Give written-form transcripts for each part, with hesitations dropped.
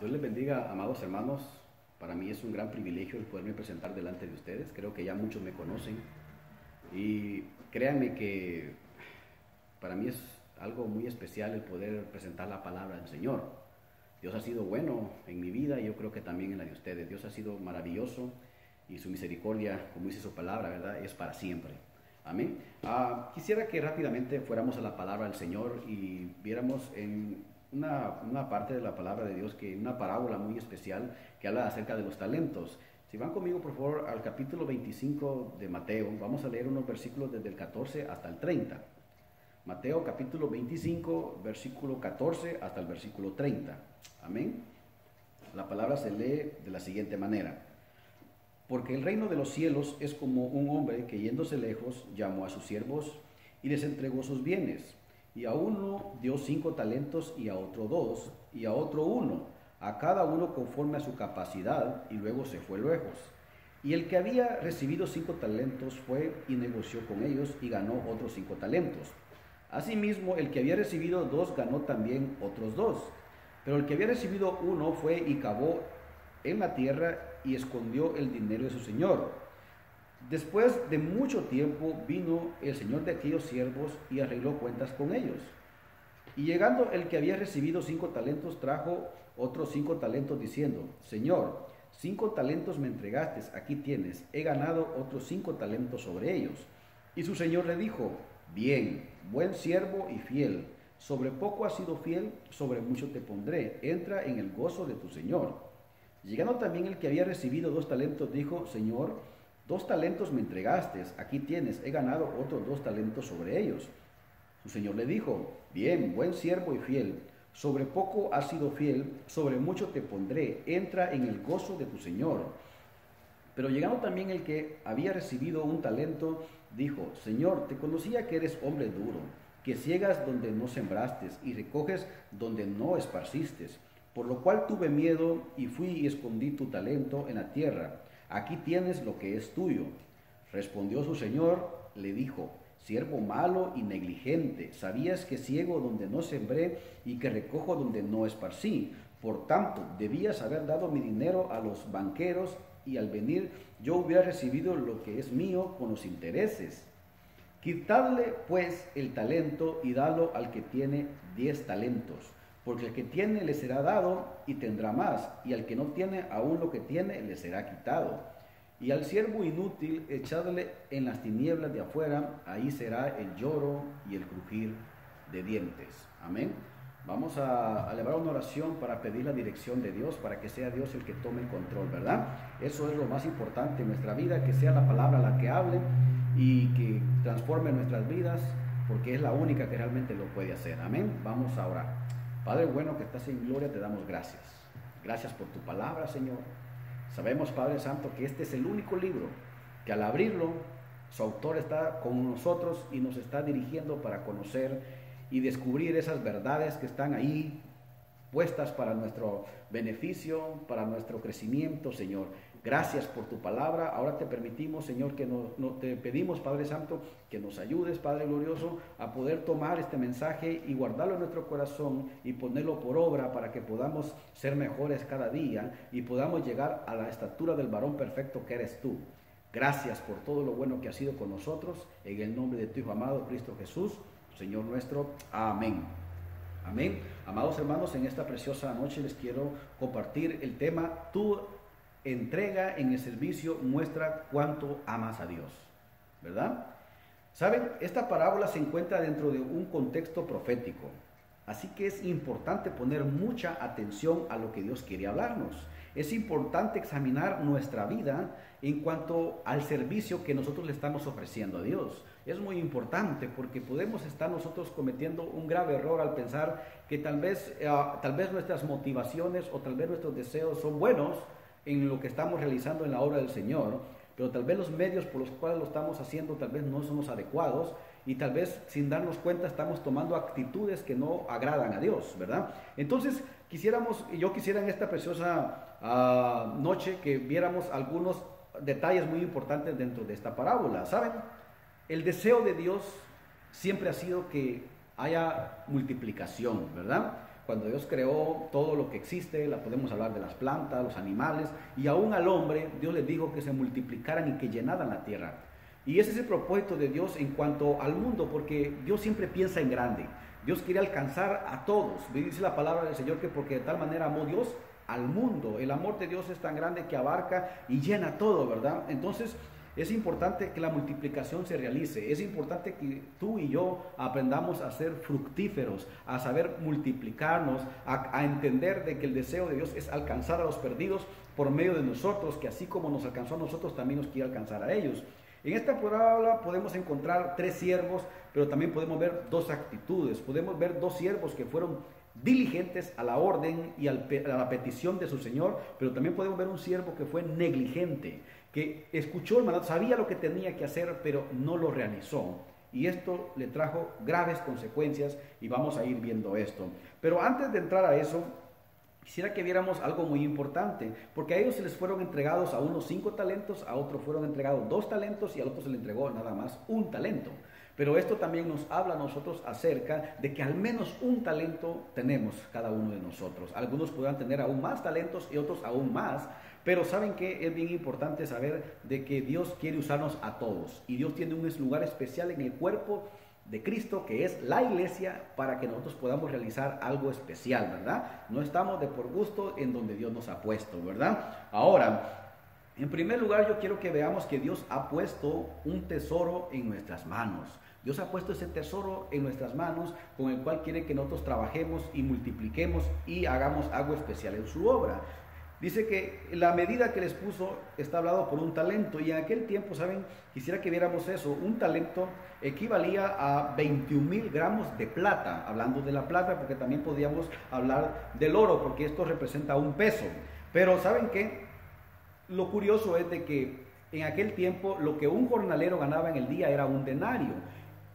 Dios les bendiga, amados hermanos. Para mí es un gran privilegio el poderme presentar delante de ustedes. Creo que ya muchos me conocen. Y créanme que para mí es algo muy especial el poder presentar la palabra del Señor. Dios ha sido bueno en mi vida y yo creo que también en la de ustedes. Dios ha sido maravilloso y su misericordia, como dice su palabra, ¿verdad?, es para siempre. Amén. Quisiera que rápidamente fuéramos a la palabra del Señor y viéramos en una parte de la palabra de Dios, que una parábola muy especial que habla acerca de los talentos. Si van conmigo, por favor, al capítulo 25 de Mateo, vamos a leer unos versículos desde el 14 hasta el 30. Mateo capítulo 25, versículo 14 hasta el versículo 30. Amén. La palabra se lee de la siguiente manera. Porque el reino de los cielos es como un hombre que, yéndose lejos, llamó a sus siervos y les entregó sus bienes. Y a uno dio 5 talentos, y a otro 2, y a otro 1, a cada uno conforme a su capacidad, y luego se fue lejos. Y el que había recibido 5 talentos fue y negoció con ellos, y ganó otros 5 talentos. Asimismo, el que había recibido 2 ganó también otros 2. Pero el que había recibido 1 fue y cavó en la tierra y escondió el dinero de su señor. Después de mucho tiempo vino el señor de aquellos siervos y arregló cuentas con ellos. Y llegando el que había recibido 5 talentos, trajo otros 5 talentos, diciendo: Señor, 5 talentos me entregaste, aquí tienes, he ganado otros 5 talentos sobre ellos. Y su señor le dijo: Bien, buen siervo y fiel, sobre poco has sido fiel, sobre mucho te pondré, entra en el gozo de tu señor. Llegando también el que había recibido 2 talentos, dijo: Señor, 2 talentos me entregaste, aquí tienes, he ganado otros 2 talentos sobre ellos. Su señor le dijo: Bien, buen siervo y fiel, sobre poco has sido fiel, sobre mucho te pondré, entra en el gozo de tu señor. Pero llegando también el que había recibido 1 talento, dijo: Señor, te conocía que eres hombre duro, que ciegas donde no sembraste y recoges donde no esparciste, por lo cual tuve miedo y fui y escondí tu talento en la tierra. Aquí tienes lo que es tuyo. Respondió su señor, le dijo: Siervo malo y negligente, sabías que ciego donde no sembré y que recojo donde no esparcí. Por tanto, debías haber dado mi dinero a los banqueros, y al venir yo hubiera recibido lo que es mío con los intereses. Quitadle pues el talento y dalo al que tiene 10 talentos. Porque el que tiene le será dado y tendrá más, y al que no tiene, aún lo que tiene le será quitado. Y al siervo inútil echadle en las tinieblas de afuera, ahí será el lloro y el crujir de dientes. Amén. Vamos a elevar una oración para pedir la dirección de Dios, para que sea Dios el que tome el control, ¿verdad? Eso es lo más importante en nuestra vida, que sea la palabra la que hable y que transforme nuestras vidas, porque es la única que realmente lo puede hacer. Amén. Vamos a orar. Padre bueno que estás en gloria, te damos gracias. Gracias por tu palabra, Señor. Sabemos, Padre Santo, que este es el único libro que al abrirlo, su autor está con nosotros y nos está dirigiendo para conocer y descubrir esas verdades que están ahí puestas para nuestro beneficio, para nuestro crecimiento, Señor. Gracias por tu palabra. Ahora te permitimos, Señor, que te pedimos, Padre Santo, que nos ayudes, Padre glorioso, a poder tomar este mensaje y guardarlo en nuestro corazón y ponerlo por obra para que podamos ser mejores cada día y podamos llegar a la estatura del varón perfecto que eres tú. Gracias por todo lo bueno que has sido con nosotros. En el nombre de tu Hijo amado, Cristo Jesús, Señor nuestro. Amén. Amén. Amados hermanos, en esta preciosa noche les quiero compartir el tema: tu entrega en el servicio muestra cuánto amas a Dios, ¿verdad? Saben, esta parábola se encuentra dentro de un contexto profético, así que es importante poner mucha atención a lo que Dios quiere hablarnos. Es importante examinar nuestra vida en cuanto al servicio que nosotros le estamos ofreciendo a Dios. Es muy importante porque podemos estar nosotros cometiendo un grave error al pensar que tal vez nuestras motivaciones o tal vez nuestros deseos son buenos en lo que estamos realizando en la obra del Señor, pero tal vez los medios por los cuales lo estamos haciendo tal vez no son los adecuados y tal vez sin darnos cuenta estamos tomando actitudes que no agradan a Dios, ¿verdad? Entonces yo quisiera en esta preciosa noche que viéramos algunos detalles muy importantes dentro de esta parábola. ¿Saben? El deseo de Dios siempre ha sido que haya multiplicación, ¿verdad? Cuando Dios creó todo lo que existe, la podemos hablar de las plantas, los animales, y aún al hombre, Dios les dijo que se multiplicaran y que llenaran la tierra. Y ese es el propósito de Dios en cuanto al mundo, porque Dios siempre piensa en grande. Dios quiere alcanzar a todos. Dice la palabra del Señor que porque de tal manera amó Dios al mundo. El amor de Dios es tan grande que abarca y llena todo, ¿verdad? Entonces es importante que la multiplicación se realice. Es importante que tú y yo aprendamos a ser fructíferos, a saber multiplicarnos, a entender de que el deseo de Dios es alcanzar a los perdidos por medio de nosotros, que así como nos alcanzó a nosotros, también nos quiere alcanzar a ellos. En esta parábola podemos encontrar 3 siervos, pero también podemos ver 2 actitudes. Podemos ver 2 siervos que fueron diligentes a la orden y a la petición de su señor, pero también podemos ver un siervo que fue negligente, que escuchó el mandato, sabía lo que tenía que hacer, pero no lo realizó. Y esto le trajo graves consecuencias y vamos a ir viendo esto. Pero antes de entrar a eso, quisiera que viéramos algo muy importante, porque a ellos se les fueron entregados a unos 5 talentos, a otros fueron entregados 2 talentos y al otro se le entregó nada más 1 talento. Pero esto también nos habla a nosotros acerca de que al menos 1 talento tenemos cada uno de nosotros. Algunos podrán tener aún más talentos y otros aún más, pero ¿saben qué? Es bien importante saber de que Dios quiere usarnos a todos y Dios tiene un lugar especial en el cuerpo de Cristo, que es la iglesia, para que nosotros podamos realizar algo especial, ¿verdad? No estamos de por gusto en donde Dios nos ha puesto, ¿verdad? Ahora, en primer lugar, yo quiero que veamos que Dios ha puesto un tesoro en nuestras manos. Dios ha puesto ese tesoro en nuestras manos con el cual quiere que nosotros trabajemos y multipliquemos y hagamos algo especial en su obra. Dice que la medida que les puso está hablado por 1 talento, y en aquel tiempo, ¿saben? Quisiera que viéramos eso. 1 talento equivalía a 21,000 gramos de plata, hablando de la plata, porque también podríamos hablar del oro, porque esto representa 1 peso. Pero ¿saben qué? Lo curioso es de que en aquel tiempo lo que un jornalero ganaba en el día era 1 denario.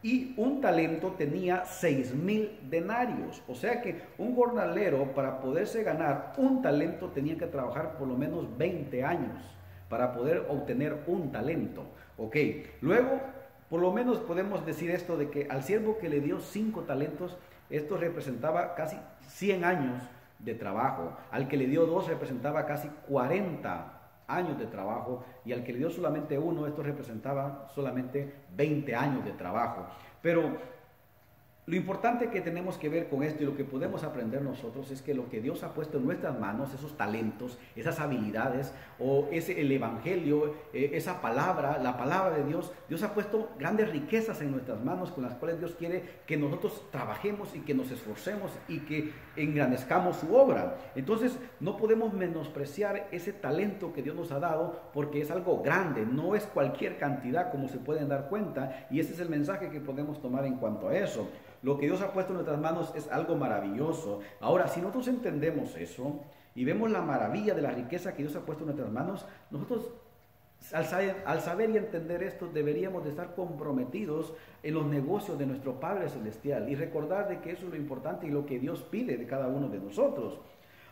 Y 1 talento tenía 6,000 denarios. O sea que un jornalero, para poderse ganar 1 talento, tenía que trabajar por lo menos 20 años para poder obtener 1 talento. Ok, luego por lo menos podemos decir esto de que al siervo que le dio 5 talentos, esto representaba casi 100 años de trabajo. Al que le dio 2 representaba casi 40 años de trabajo, y al que le dio solamente 1, esto representaba solamente 20 años de trabajo. Pero lo importante que tenemos que ver con esto y lo que podemos aprender nosotros es que lo que Dios ha puesto en nuestras manos, esos talentos, esas habilidades, o el evangelio, esa palabra, la palabra de Dios, Dios ha puesto grandes riquezas en nuestras manos con las cuales Dios quiere que nosotros trabajemos y que nos esforcemos y que engrandezcamos su obra. Entonces no podemos menospreciar ese talento que Dios nos ha dado, porque es algo grande, no es cualquier cantidad, como se pueden dar cuenta, y ese es el mensaje que podemos tomar en cuanto a eso. Lo que Dios ha puesto en nuestras manos es algo maravilloso. Ahora, si nosotros entendemos eso y vemos la maravilla de la riqueza que Dios ha puesto en nuestras manos, nosotros al saber y entender esto deberíamos de estar comprometidos en los negocios de nuestro Padre Celestial y recordar de que eso es lo importante y lo que Dios pide de cada uno de nosotros.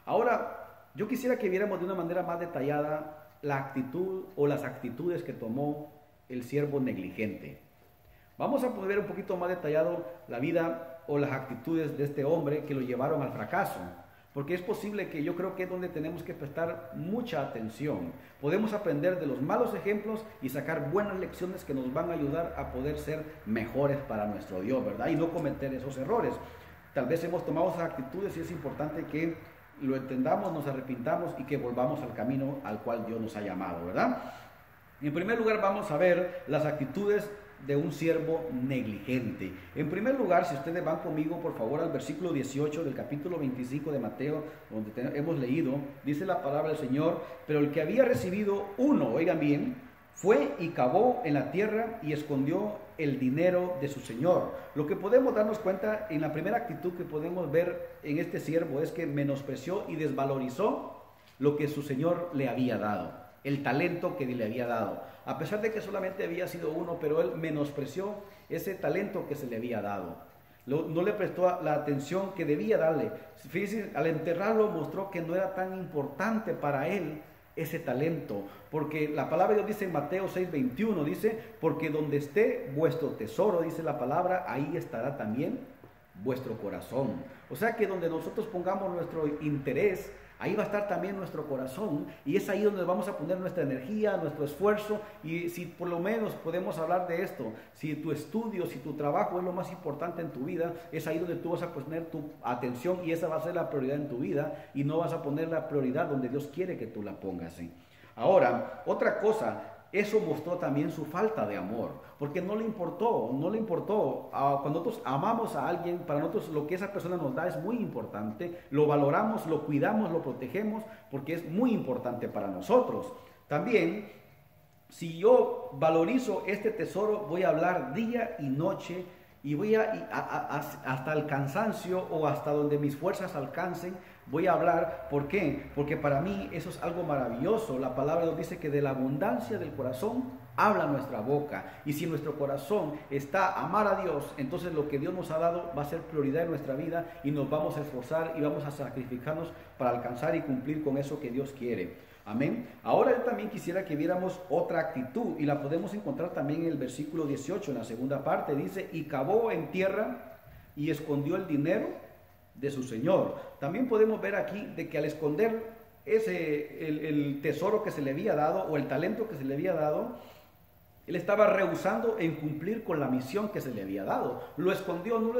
Ahora, yo quisiera que viéramos de una manera más detallada la actitud o las actitudes que tomó el siervo negligente. Vamos a poder ver un poquito más detallado la vida o las actitudes de este hombre que lo llevaron al fracaso, porque es posible que yo creo que es donde tenemos que prestar mucha atención. Podemos aprender de los malos ejemplos y sacar buenas lecciones que nos van a ayudar a poder ser mejores para nuestro Dios, ¿verdad? Y no cometer esos errores. Tal vez hemos tomado esas actitudes y es importante que lo entendamos, nos arrepintamos y que volvamos al camino al cual Dios nos ha llamado, ¿verdad? En primer lugar vamos a ver las actitudes de un siervo negligente. En primer lugar, si ustedes van conmigo por favor al versículo 18 del capítulo 25 de Mateo, donde hemos leído, dice la palabra del Señor: pero el que había recibido 1, oigan bien, fue y cavó en la tierra y escondió el dinero de su señor. Lo que podemos darnos cuenta en la primera actitud que podemos ver en este siervo es que menospreció y desvalorizó lo que su señor le había dado, el talento que le había dado. A pesar de que solamente había sido 1, pero él menospreció ese talento que se le había dado. No le prestó la atención que debía darle. Fíjense, al enterrarlo mostró que no era tan importante para él ese talento, porque la palabra de Dios dice en Mateo 6:21, dice: porque donde esté vuestro tesoro, dice la palabra, ahí estará también vuestro corazón. O sea que donde nosotros pongamos nuestro interés, ahí va a estar también nuestro corazón, y es ahí donde vamos a poner nuestra energía, nuestro esfuerzo. Y si por lo menos podemos hablar de esto, si tu estudio, si tu trabajo es lo más importante en tu vida, es ahí donde tú vas a poner tu atención, y esa va a ser la prioridad en tu vida, y no vas a poner la prioridad donde Dios quiere que tú la pongas, ¿sí? Ahora, otra cosa, eso mostró también su falta de amor, porque no le importó, cuando nosotros amamos a alguien, para nosotros lo que esa persona nos da es muy importante, lo valoramos, lo cuidamos, lo protegemos, porque es muy importante para nosotros. También, si yo valorizo este tesoro, voy a hablar día y noche, y voy hasta el cansancio, o hasta donde mis fuerzas alcancen, voy a hablar. ¿Por qué? Porque para mí eso es algo maravilloso. La palabra nos dice que de la abundancia del corazón habla nuestra boca. Y si nuestro corazón está a amar a Dios, entonces lo que Dios nos ha dado va a ser prioridad en nuestra vida, y nos vamos a esforzar y vamos a sacrificarnos para alcanzar y cumplir con eso que Dios quiere. Amén. Ahora yo también quisiera que viéramos otra actitud, y la podemos encontrar también en el versículo 18, en la segunda parte. Dice: y cavó en tierra y escondió el dinero de su señor. También podemos ver aquí de que al esconder el tesoro que se le había dado, o el talento que se le había dado, él estaba rehusando en cumplir con la misión que se le había dado. Lo escondió, no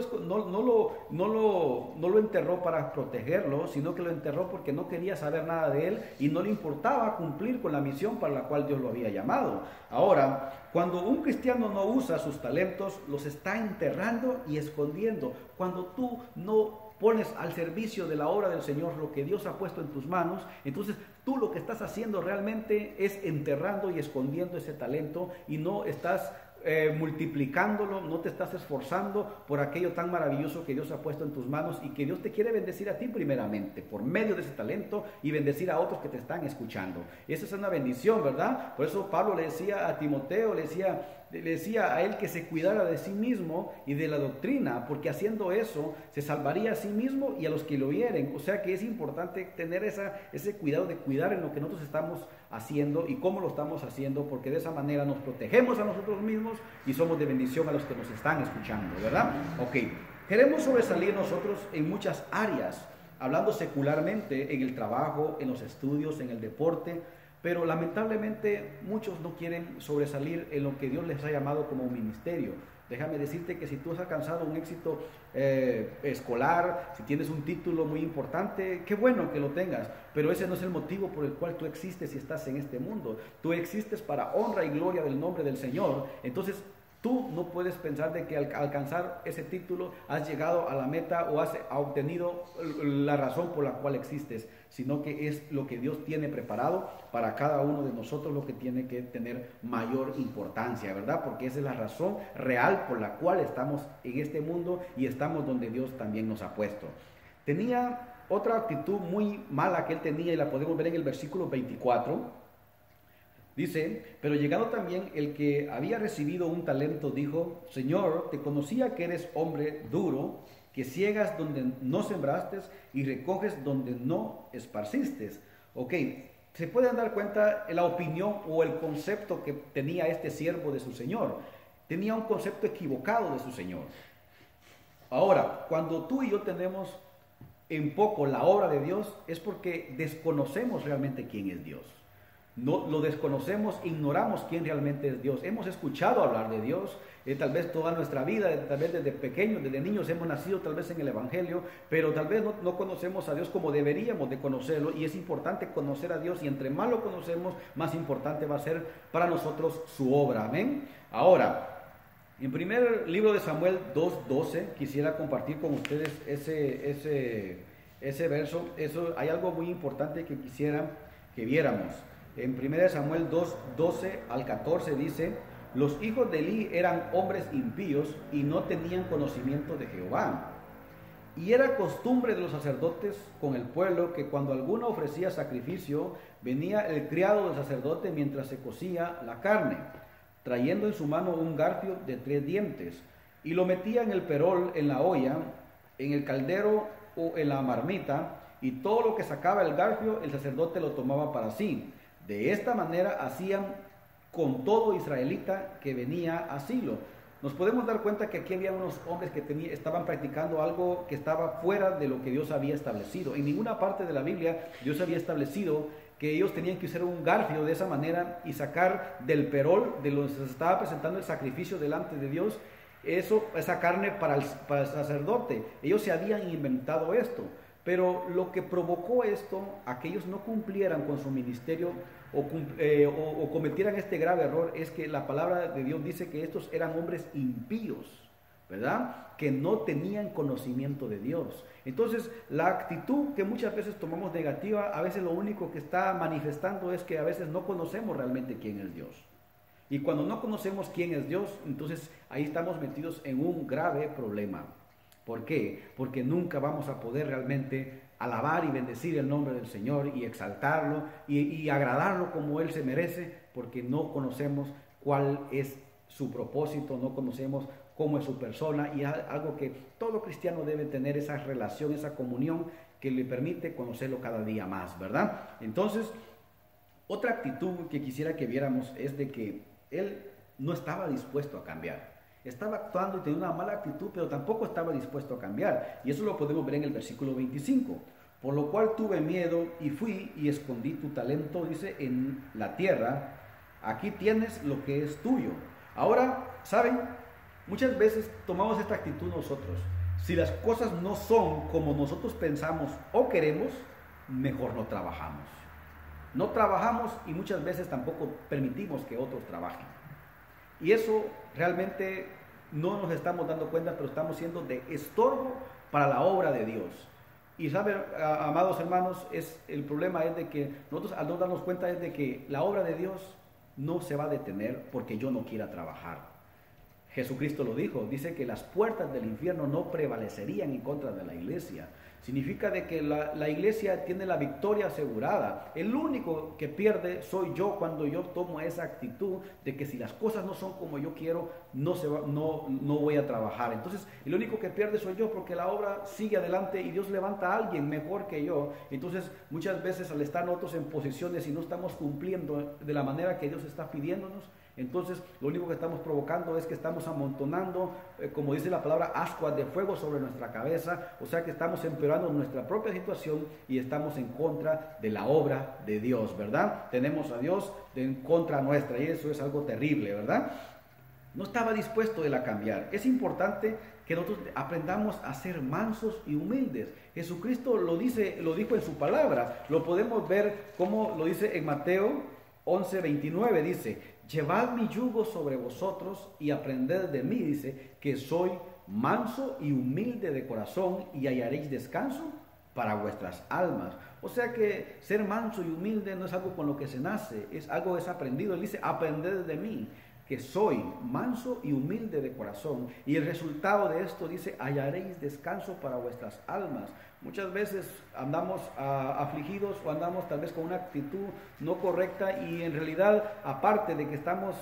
lo enterró para protegerlo, sino que lo enterró porque no quería saber nada de él, y no le importaba cumplir con la misión para la cual Dios lo había llamado. Ahora, cuando un cristiano no usa sus talentos, los está enterrando y escondiendo. Cuando tú no pones al servicio de la obra del Señor lo que Dios ha puesto en tus manos, entonces tú lo que estás haciendo realmente es enterrando y escondiendo ese talento, y no estás multiplicándolo, no te estás esforzando por aquello tan maravilloso que Dios ha puesto en tus manos, y que Dios te quiere bendecir a ti primeramente por medio de ese talento, y bendecir a otros que te están escuchando. Esa es una bendición, ¿verdad? Por eso Pablo le decía a Timoteo, le decía a él que se cuidara de sí mismo y de la doctrina, porque haciendo eso se salvaría a sí mismo y a los que lo oyeren. O sea que es importante tener ese cuidado de cuidar en lo que nosotros estamos haciendo y cómo lo estamos haciendo, porque de esa manera nos protegemos a nosotros mismos y somos de bendición a los que nos están escuchando, ¿verdad? Ok, queremos sobresalir nosotros en muchas áreas, hablando secularmente, en el trabajo, en los estudios, en el deporte, pero lamentablemente muchos no quieren sobresalir en lo que Dios les ha llamado como un ministerio. Déjame decirte que si tú has alcanzado un éxito escolar, si tienes un título muy importante, qué bueno que lo tengas, pero ese no es el motivo por el cual tú existes y estás en este mundo. Tú existes para honra y gloria del nombre del Señor. Entonces, tú no puedes pensar de que al alcanzar ese título has llegado a la meta o has obtenido la razón por la cual existes, sino que es lo que Dios tiene preparado para cada uno de nosotros lo que tiene que tener mayor importancia, ¿verdad? Porque esa es la razón real por la cual estamos en este mundo y estamos donde Dios también nos ha puesto. Tenía otra actitud muy mala que él tenía, y la podemos ver en el versículo 24. Dice: pero llegado también el que había recibido un talento, dijo: Señor, te conocía que eres hombre duro, que ciegas donde no sembraste y recoges donde no esparciste. Ok, se pueden dar cuenta la opinión o el concepto que tenía este siervo de su Señor. Tenía un concepto equivocado de su Señor. Ahora, cuando tú y yo tenemos en poco la obra de Dios, es porque desconocemos realmente quién es Dios. No lo desconocemos, ignoramos quién realmente es Dios. Hemos escuchado hablar de Dios, tal vez toda nuestra vida, tal vez desde pequeños, desde niños hemos nacido tal vez en el Evangelio, pero tal vez no conocemos a Dios como deberíamos de conocerlo, y es importante conocer a Dios, y entre más lo conocemos, más importante va a ser para nosotros su obra. Amén. Ahora, en primer libro de Samuel 2:12, quisiera compartir con ustedes ese verso. Hay algo muy importante que quisiera que viéramos. En 1 Samuel 2:12 al 14 dice: los hijos de Elí eran hombres impíos y no tenían conocimiento de Jehová. Y era costumbre de los sacerdotes con el pueblo que cuando alguno ofrecía sacrificio, venía el criado del sacerdote mientras se cocía la carne, trayendo en su mano un garfio de 3 dientes, y lo metía en el perol, en la olla, en el caldero o en la marmita, y todo lo que sacaba el garfio, el sacerdote lo tomaba para sí. De esta manera hacían con todo israelita que venía a Silo. nos podemos dar cuenta que aquí había unos hombres que estaban practicando algo que estaba fuera de lo que Dios había establecido. En ninguna parte de la Biblia Dios había establecido que ellos tenían que usar un garfio de esa manera y sacar del perol de donde se estaba presentando el sacrificio delante de Dios, esa carne para el sacerdote. Ellos se habían inventado esto. Pero lo que provocó esto, a que ellos no cumplieran con su ministerio o cometieran este grave error, es que la palabra de Dios dice que estos eran hombres impíos, ¿verdad? Que no tenían conocimiento de Dios. Entonces, la actitud que muchas veces tomamos negativa, a veces lo único que está manifestando es que a veces no conocemos realmente quién es Dios. Y cuando no conocemos quién es Dios, entonces ahí estamos metidos en un grave problema. ¿Por qué? Porque nunca vamos a poder realmente alabar y bendecir el nombre del Señor y exaltarlo y agradarlo como Él se merece, porque no conocemos cuál es su propósito, no conocemos cómo es su persona, y algo que todo cristiano debe tener, esa relación, esa comunión que le permite conocerlo cada día más, ¿verdad? Entonces, otra actitud que quisiera que viéramos es de que Él no estaba dispuesto a cambiar. Estaba actuando y tenía una mala actitud, pero tampoco estaba dispuesto a cambiar. Y eso lo podemos ver en el versículo 25. Por lo cual tuve miedo y fui y escondí tu talento, dice, en la tierra. Aquí tienes lo que es tuyo. Ahora, ¿saben? Muchas veces tomamos esta actitud nosotros. Si las cosas no son como nosotros pensamos o queremos, mejor no trabajamos. No trabajamos y muchas veces tampoco permitimos que otros trabajen. Y eso realmente no nos estamos dando cuenta, pero estamos siendo de estorbo para la obra de Dios. Y saben, amados hermanos, el problema es de que nosotros al no darnos cuenta es de que la obra de Dios no se va a detener porque yo no quiera trabajar. Jesucristo lo dijo, dice que las puertas del infierno no prevalecerían en contra de la iglesia. Significa de que la iglesia tiene la victoria asegurada. El único que pierde soy yo cuando yo tomo esa actitud de que si las cosas no son como yo quiero, no voy a trabajar. Entonces, el único que pierde soy yo porque la obra sigue adelante y Dios levanta a alguien mejor que yo. Entonces, muchas veces al estar nosotros en posiciones y no estamos cumpliendo de la manera que Dios está pidiéndonos, entonces lo único que estamos provocando es que estamos amontonando, como dice la palabra, ascuas de fuego sobre nuestra cabeza, o sea que estamos empeorando nuestra propia situación y estamos en contra de la obra de Dios, ¿verdad? Tenemos a Dios en contra nuestra y eso es algo terrible, ¿verdad? No estaba dispuesto él a cambiar. Es importante que nosotros aprendamos a ser mansos y humildes. Jesucristo lo dijo en su palabra, lo podemos ver como lo dice en Mateo 11:29, dice: llevad mi yugo sobre vosotros y aprended de mí, dice, que soy manso y humilde de corazón y hallaréis descanso para vuestras almas. O sea que ser manso y humilde no es algo con lo que se nace, es algo que es aprendido. Él dice, aprended de mí, que soy manso y humilde de corazón. Y el resultado de esto dice, hallaréis descanso para vuestras almas. Muchas veces andamos afligidos o andamos tal vez con una actitud no correcta y en realidad, aparte de que estamos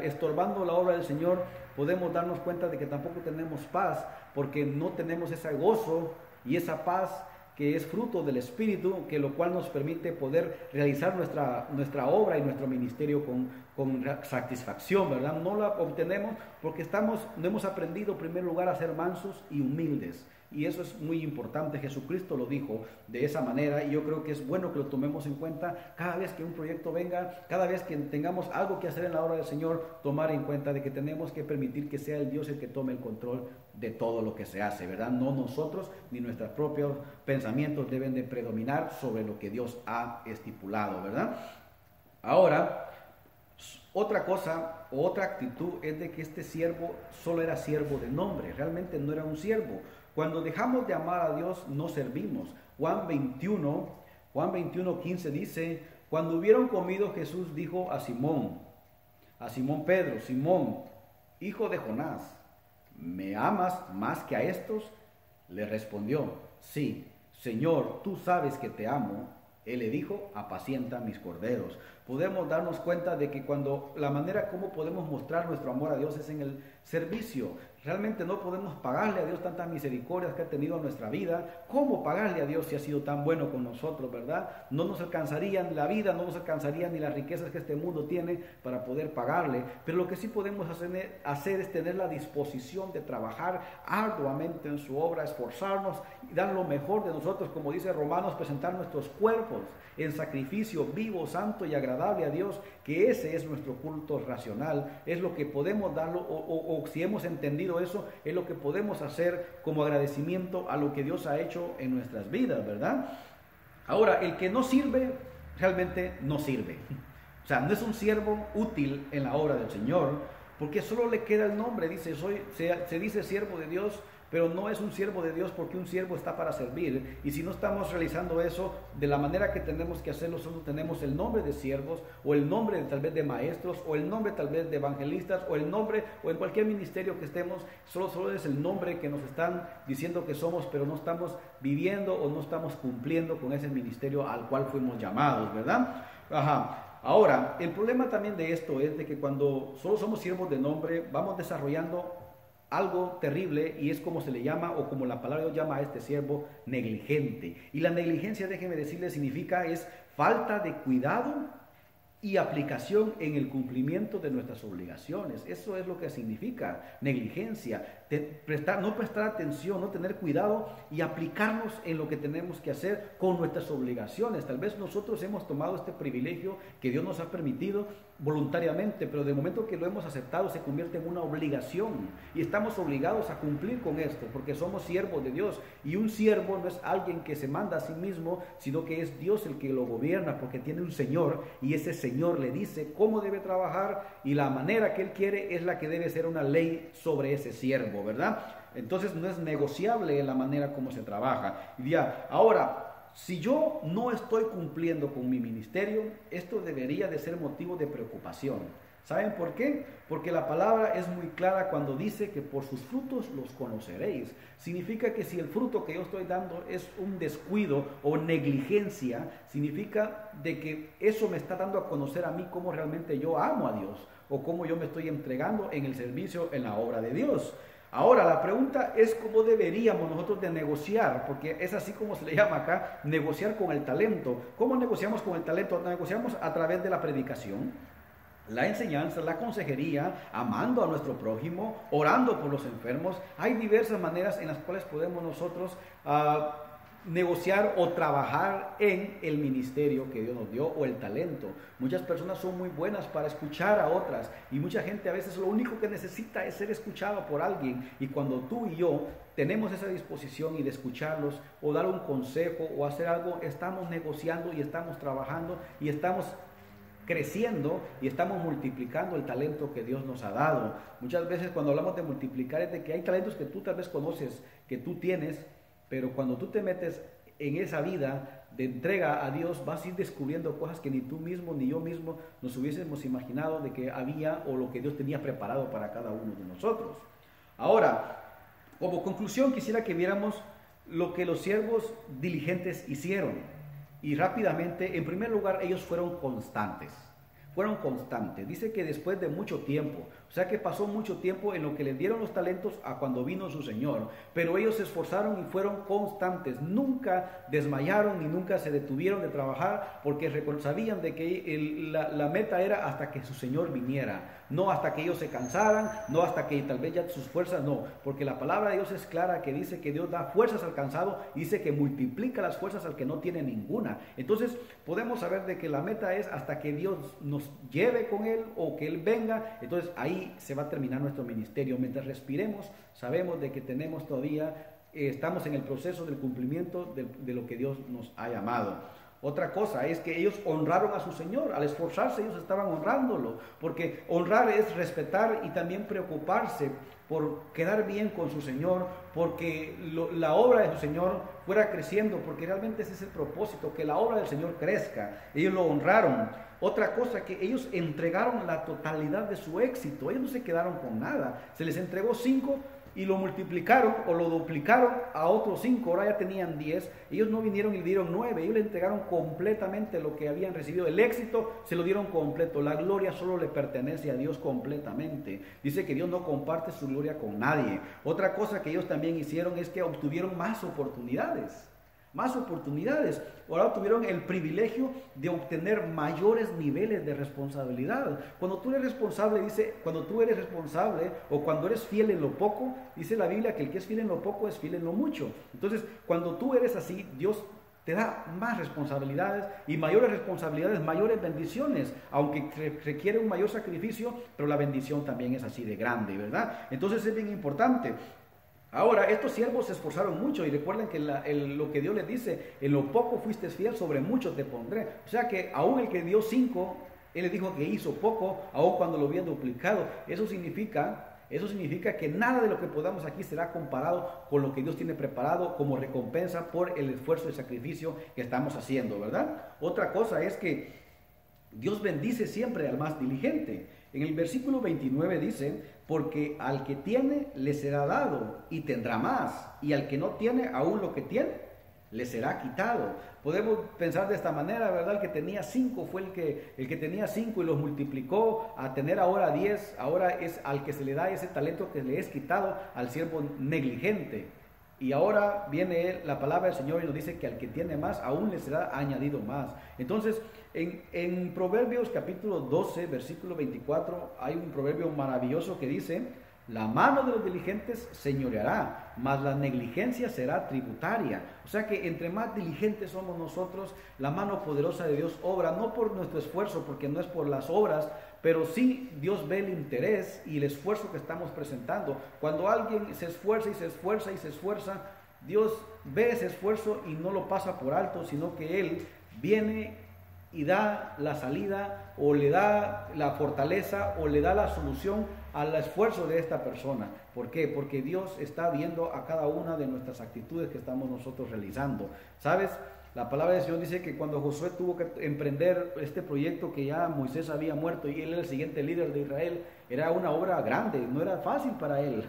estorbando la obra del Señor, podemos darnos cuenta de que tampoco tenemos paz porque no tenemos ese gozo y esa paz que es fruto del Espíritu, que lo cual nos permite poder realizar nuestra obra y nuestro ministerio con satisfacción, ¿verdad? No la obtenemos porque no hemos aprendido en primer lugar a ser mansos y humildes. Y eso es muy importante. Jesucristo lo dijo de esa manera y yo creo que es bueno que lo tomemos en cuenta cada vez que un proyecto venga, cada vez que tengamos algo que hacer en la obra del Señor, tomar en cuenta de que tenemos que permitir que sea el Dios el que tome el control de todo lo que se hace, ¿verdad? No nosotros ni nuestros propios pensamientos deben de predominar sobre lo que Dios ha estipulado, ¿verdad? Ahora, otra cosa, otra actitud es de que este siervo solo era siervo de nombre, realmente no era un siervo. Cuando dejamos de amar a Dios, no servimos. Juan 21:15 dice, cuando hubieron comido, Jesús dijo a Simón Pedro, Simón, hijo de Jonás, ¿me amas más que a estos? Le respondió, sí, Señor, tú sabes que te amo. Él le dijo, apacienta mis corderos. Podemos darnos cuenta de que cuando la manera como podemos mostrar nuestro amor a Dios es en el servicio. Realmente no podemos pagarle a Dios tantas misericordias que ha tenido en nuestra vida. ¿Cómo pagarle a Dios si ha sido tan bueno con nosotros, verdad? No nos alcanzarían la vida, no nos alcanzarían ni las riquezas que este mundo tiene para poder pagarle. Pero lo que sí podemos hacer es tener la disposición de trabajar arduamente en su obra, esforzarnos y dar lo mejor de nosotros, como dice Romanos, presentar nuestros cuerpos en sacrificio vivo, santo y agradable a Dios, que ese es nuestro culto racional, es lo que podemos darlo, o si hemos entendido eso, es lo que podemos hacer como agradecimiento a lo que Dios ha hecho en nuestras vidas, ¿verdad? Ahora, el que no sirve, realmente no sirve. O sea, no es un siervo útil en la obra del Señor, porque solo le queda el nombre, dice, se dice siervo de Dios, pero no es un siervo de Dios porque un siervo está para servir. Y si no estamos realizando eso de la manera que tenemos que hacerlo, solo tenemos el nombre de siervos, o el nombre tal vez de maestros, o el nombre tal vez de evangelistas, o el nombre, o en cualquier ministerio que estemos, solo es el nombre que nos están diciendo que somos, pero no estamos viviendo o no estamos cumpliendo con ese ministerio al cual fuimos llamados, ¿verdad? Ajá. Ahora, el problema también de esto es de que cuando solo somos siervos de nombre, vamos desarrollando algo terrible, y es como se le llama, o como la palabra llama a este siervo, negligente. Y la negligencia, déjeme decirle, significa es falta de cuidado y aplicación en el cumplimiento de nuestras obligaciones. Eso es lo que significa negligencia, no prestar atención, no tener cuidado y aplicarnos en lo que tenemos que hacer con nuestras obligaciones. Tal vez nosotros hemos tomado este privilegio que Dios nos ha permitido voluntariamente, pero de momento que lo hemos aceptado se convierte en una obligación y estamos obligados a cumplir con esto porque somos siervos de Dios, y un siervo no es alguien que se manda a sí mismo, sino que es Dios el que lo gobierna, porque tiene un Señor y ese Señor le dice cómo debe trabajar, y la manera que Él quiere es la que debe ser una ley sobre ese siervo, ¿verdad? Entonces no es negociable la manera como se trabaja. Y ya, ahora, si yo no estoy cumpliendo con mi ministerio, esto debería de ser motivo de preocupación. ¿Saben por qué? Porque la palabra es muy clara cuando dice que por sus frutos los conoceréis. Significa que si el fruto que yo estoy dando es un descuido o negligencia, significa de que eso me está dando a conocer a mí cómo realmente yo amo a Dios, o cómo yo me estoy entregando en el servicio, en la obra de Dios. Ahora, la pregunta es cómo deberíamos nosotros de negociar, porque es así como se le llama acá, negociar con el talento. ¿Cómo negociamos con el talento? Negociamos a través de la predicación, la enseñanza, la consejería, amando a nuestro prójimo, orando por los enfermos. Hay diversas maneras en las cuales podemos nosotros negociar o trabajar en el ministerio que Dios nos dio, o el talento. Muchas personas son muy buenas para escuchar a otras, y mucha gente a veces lo único que necesita es ser escuchado por alguien, y cuando tú y yo tenemos esa disposición y de escucharlos o dar un consejo o hacer algo, estamos negociando y estamos trabajando y estamos creciendo y estamos multiplicando el talento que Dios nos ha dado. Muchas veces cuando hablamos de multiplicar es de que hay talentos que tú tal vez conoces, que tú tienes, pero cuando tú te metes en esa vida de entrega a Dios, vas a ir descubriendo cosas que ni tú mismo ni yo mismo nos hubiésemos imaginado de que había, o lo que Dios tenía preparado para cada uno de nosotros. Ahora, como conclusión, quisiera que viéramos lo que los siervos diligentes hicieron. Y rápidamente, en primer lugar, ellos fueron constantes. Fueron constantes. Dice que después de mucho tiempo, o sea que pasó mucho tiempo en lo que les dieron los talentos a cuando vino su Señor, pero ellos se esforzaron y fueron constantes, nunca desmayaron ni nunca se detuvieron de trabajar, porque sabían de que la meta era hasta que su Señor viniera, no hasta que ellos se cansaran, no hasta que tal vez ya sus fuerzas, no, porque la palabra de Dios es clara, que dice que Dios da fuerzas al cansado y dice que multiplica las fuerzas al que no tiene ninguna. Entonces podemos saber de que la meta es hasta que Dios nos lleve con Él o que Él venga. Entonces ahí se va a terminar nuestro ministerio. Mientras respiremos, sabemos de que tenemos todavía, estamos en el proceso del cumplimiento de lo que Dios nos ha llamado. Otra cosa es que ellos honraron a su Señor. Al esforzarse, ellos estaban honrándolo, porque honrar es respetar y también preocuparse por quedar bien con su Señor, porque la obra de su Señor fuera creciendo, porque realmente ese es el propósito, que la obra del Señor crezca. Ellos lo honraron. Otra cosa, que ellos entregaron la totalidad de su éxito. Ellos no se quedaron con nada. Se les entregó 5 y lo multiplicaron o lo duplicaron a otros 5, ahora ya tenían 10. Ellos no vinieron y le dieron 9, ellos le entregaron completamente lo que habían recibido. El éxito se lo dieron completo, la gloria solo le pertenece a Dios completamente. Dice que Dios no comparte su gloria con nadie. Otra cosa que ellos también hicieron es que obtuvieron más oportunidades. Más oportunidades. Ahora tuvieron el privilegio de obtener mayores niveles de responsabilidad. Cuando tú eres responsable, dice, cuando tú eres responsable o cuando eres fiel en lo poco, dice la Biblia que el que es fiel en lo poco es fiel en lo mucho. Entonces, cuando tú eres así, Dios te da más responsabilidades y mayores responsabilidades, mayores bendiciones, aunque requiere un mayor sacrificio, pero la bendición también es así de grande, ¿verdad? Entonces es bien importante. Ahora, estos siervos se esforzaron mucho y recuerden que lo que Dios les dice, en lo poco fuiste fiel, sobre mucho te pondré. O sea que aún el que dio 5, él le dijo que hizo poco, aún cuando lo había duplicado. Eso significa que nada de lo que podamos aquí será comparado con lo que Dios tiene preparado como recompensa por el esfuerzo y sacrificio que estamos haciendo, ¿verdad? Otra cosa es que Dios bendice siempre al más diligente. En el versículo 29 dice, porque al que tiene le será dado y tendrá más, y al que no tiene aún lo que tiene le será quitado. Podemos pensar de esta manera, ¿verdad? El que tenía 5 fue el que tenía 5 y los multiplicó a tener ahora 10, ahora es al que se le da ese talento que le es quitado al siervo negligente. Y ahora viene la palabra del Señor y nos dice que al que tiene más, aún le será añadido más. Entonces, en Proverbios capítulo 12, versículo 24, hay un proverbio maravilloso que dice, la mano de los diligentes señoreará, mas la negligencia será tributaria. O sea que entre más diligentes somos nosotros, la mano poderosa de Dios obra, no por nuestro esfuerzo, porque no es por las obras, pero sí Dios ve el interés y el esfuerzo que estamos presentando. Cuando alguien se esfuerza y se esfuerza y se esfuerza, Dios ve ese esfuerzo y no lo pasa por alto, sino que Él viene y da la salida o le da la fortaleza o le da la solución al esfuerzo de esta persona. ¿Por qué? Porque Dios está viendo a cada una de nuestras actitudes que estamos nosotros realizando. ¿Sabes? La palabra del Señor dice que cuando Josué tuvo que emprender este proyecto, que ya Moisés había muerto y él era el siguiente líder de Israel, era una obra grande, no era fácil para él.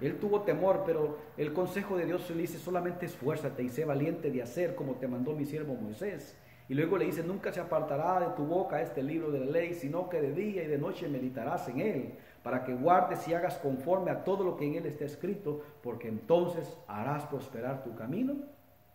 Él tuvo temor, pero el consejo de Dios le dice, solamente esfuérzate y sé valiente de hacer como te mandó mi siervo Moisés. Y luego le dice, nunca se apartará de tu boca este libro de la ley, sino que de día y de noche meditarás en él, para que guardes y hagas conforme a todo lo que en él está escrito, porque entonces harás prosperar tu camino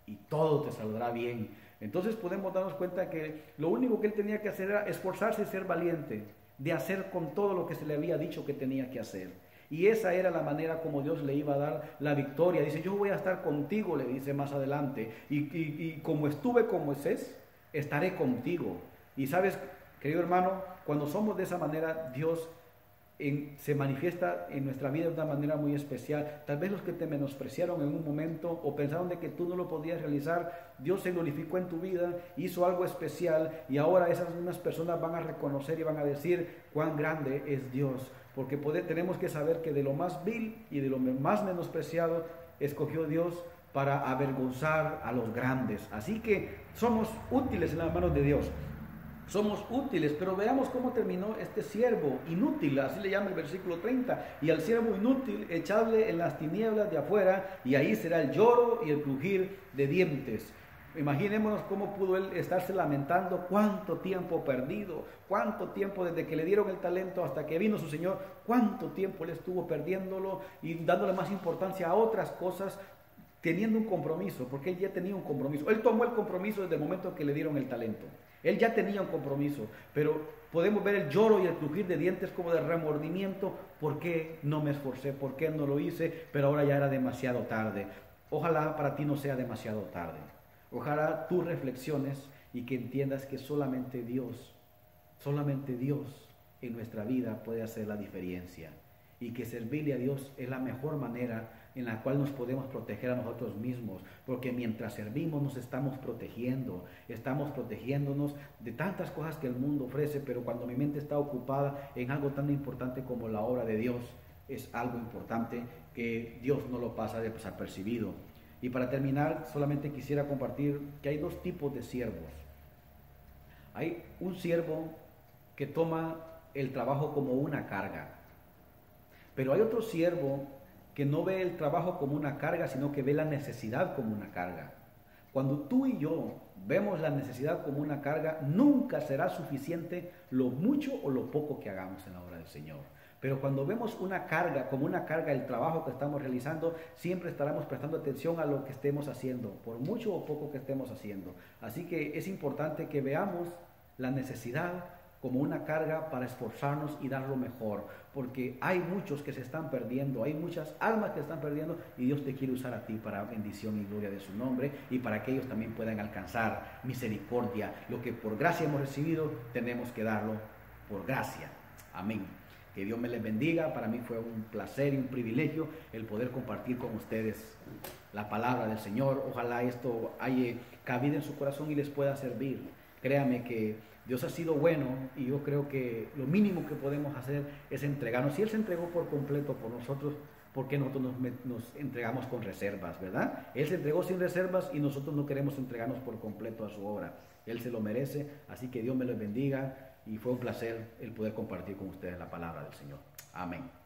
y todo te saldrá bien. Entonces podemos darnos cuenta que lo único que él tenía que hacer era esforzarse y ser valiente, de hacer con todo lo que se le había dicho que tenía que hacer. Y esa era la manera como Dios le iba a dar la victoria. Dice, yo voy a estar contigo, le dice más adelante. Y como estuve con Moisés, estaré contigo. Y sabes, querido hermano, cuando somos de esa manera, Dios se manifiesta en nuestra vida de una manera muy especial. Tal vez los que te menospreciaron en un momento o pensaron de que tú no lo podías realizar, Dios se glorificó en tu vida, hizo algo especial y ahora esas mismas personas van a reconocer y van a decir cuán grande es Dios, porque tenemos que saber que de lo más vil y de lo más menospreciado escogió Dios para avergonzar a los grandes. Así que somos útiles en las manos de Dios. Somos útiles, pero veamos cómo terminó este siervo inútil, así le llama el versículo 30, y al siervo inútil echadle en las tinieblas de afuera, y ahí será el lloro y el crujir de dientes. Imaginémonos cómo pudo él estarse lamentando, cuánto tiempo perdido, cuánto tiempo desde que le dieron el talento hasta que vino su Señor, cuánto tiempo él estuvo perdiéndolo y dándole más importancia a otras cosas, teniendo un compromiso, porque él ya tenía un compromiso. Él tomó el compromiso desde el momento que le dieron el talento. Él ya tenía un compromiso, pero podemos ver el lloro y el crujir de dientes como de remordimiento. ¿Por qué no me esforcé? ¿Por qué no lo hice? Pero ahora ya era demasiado tarde. Ojalá para ti no sea demasiado tarde. Ojalá tú reflexiones y que entiendas que solamente Dios en nuestra vida puede hacer la diferencia. Y que servirle a Dios es la mejor manera en la cual nos podemos proteger a nosotros mismos, porque mientras servimos nos estamos protegiéndonos de tantas cosas que el mundo ofrece, pero cuando mi mente está ocupada en algo tan importante como la obra de Dios, es algo importante que Dios no lo pasa desapercibido. Y para terminar, solamente quisiera compartir que hay dos tipos de siervos. Hay un siervo que toma el trabajo como una carga, pero hay otro siervo que no ve el trabajo como una carga, sino que ve la necesidad como una carga. Cuando tú y yo vemos la necesidad como una carga, nunca será suficiente lo mucho o lo poco que hagamos en la obra del Señor. Pero cuando vemos una carga, como una carga, el trabajo que estamos realizando, siempre estaremos prestando atención a lo que estemos haciendo, por mucho o poco que estemos haciendo. Así que es importante que veamos la necesidad como una carga para esforzarnos y dar lo mejor, porque hay muchos que se están perdiendo, hay muchas almas que se están perdiendo, y Dios te quiere usar a ti para bendición y gloria de su nombre, y para que ellos también puedan alcanzar misericordia. Lo que por gracia hemos recibido, tenemos que darlo por gracia. Amén. Que Dios me les bendiga. Para mí fue un placer y un privilegio el poder compartir con ustedes la palabra del Señor. Ojalá esto haya cabida en su corazón y les pueda servir. Créame que Dios ha sido bueno, y yo creo que lo mínimo que podemos hacer es entregarnos. Si Él se entregó por completo por nosotros, ¿por qué nosotros nos entregamos con reservas, verdad? Él se entregó sin reservas y nosotros no queremos entregarnos por completo a su obra. Él se lo merece, así que Dios me los bendiga, y fue un placer el poder compartir con ustedes la palabra del Señor. Amén.